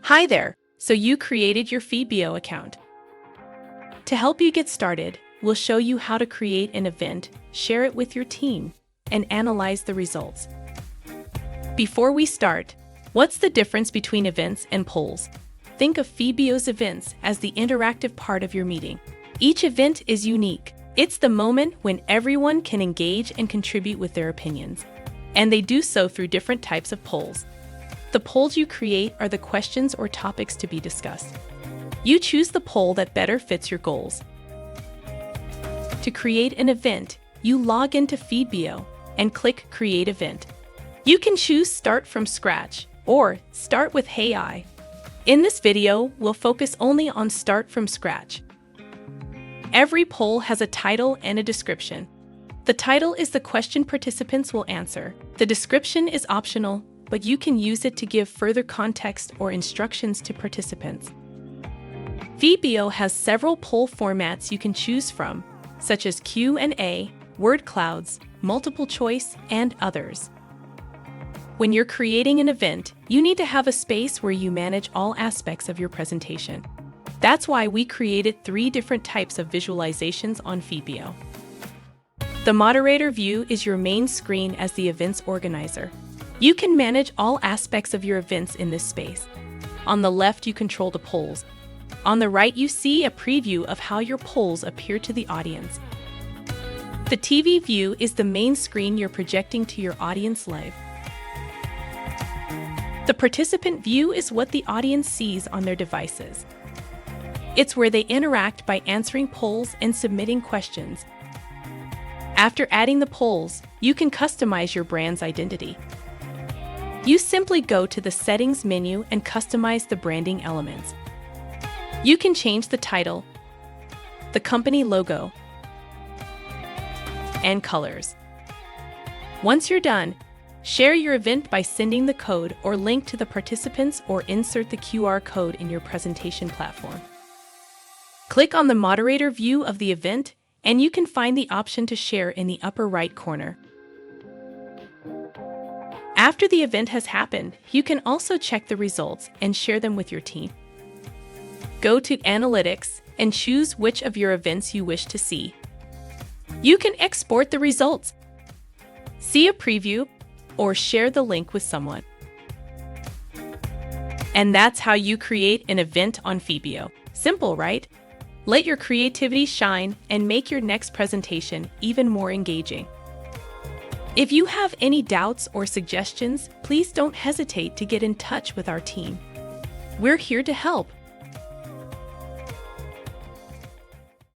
Hi there! So you created your Feedbeo account. To help you get started, we'll show you how to create an event, share it with your team, and analyze the results. Before we start, what's the difference between events and polls? Think of Feedbeo's events as the interactive part of your meeting. Each event is unique. It's the moment when everyone can engage and contribute with their opinions. And they do so through different types of polls. The polls you create are the questions or topics to be discussed. You choose the poll that better fits your goals. To create an event, you log into Feedbeo and click Create Event. You can choose Start from Scratch or Start with AI. In this video, we'll focus only on Start from Scratch. Every poll has a title and a description. The title is the question participants will answer. The description is optional, but you can use it to give further context or instructions to participants. Feedbeo has several poll formats you can choose from, such as Q&A, word clouds, multiple choice, and others. When you're creating an event, you need to have a space where you manage all aspects of your presentation. That's why we created 3 different types of visualizations on Feedbeo. The Moderator view is your main screen as the event's organizer. You can manage all aspects of your events in this space. On the left, you control the polls. On the right, you see a preview of how your polls appear to the audience. The TV view is the main screen you're projecting to your audience live. The participant view is what the audience sees on their devices. It's where they interact by answering polls and submitting questions. After adding the polls, you can customize your brand's identity. You simply go to the Settings menu and customize the branding elements. You can change the title, the company logo, and colors. Once you're done, share your event by sending the code or link to the participants or insert the QR code in your presentation platform. Click on the Moderator view of the event, and you can find the option to share in the upper right corner. After the event has happened, you can also check the results and share them with your team. Go to Analytics and choose which of your events you wish to see. You can export the results, see a preview, or share the link with someone. And that's how you create an event on Feedbeo. Simple, right? Let your creativity shine and make your next presentation even more engaging. If you have any doubts or suggestions, please don't hesitate to get in touch with our team. We're here to help.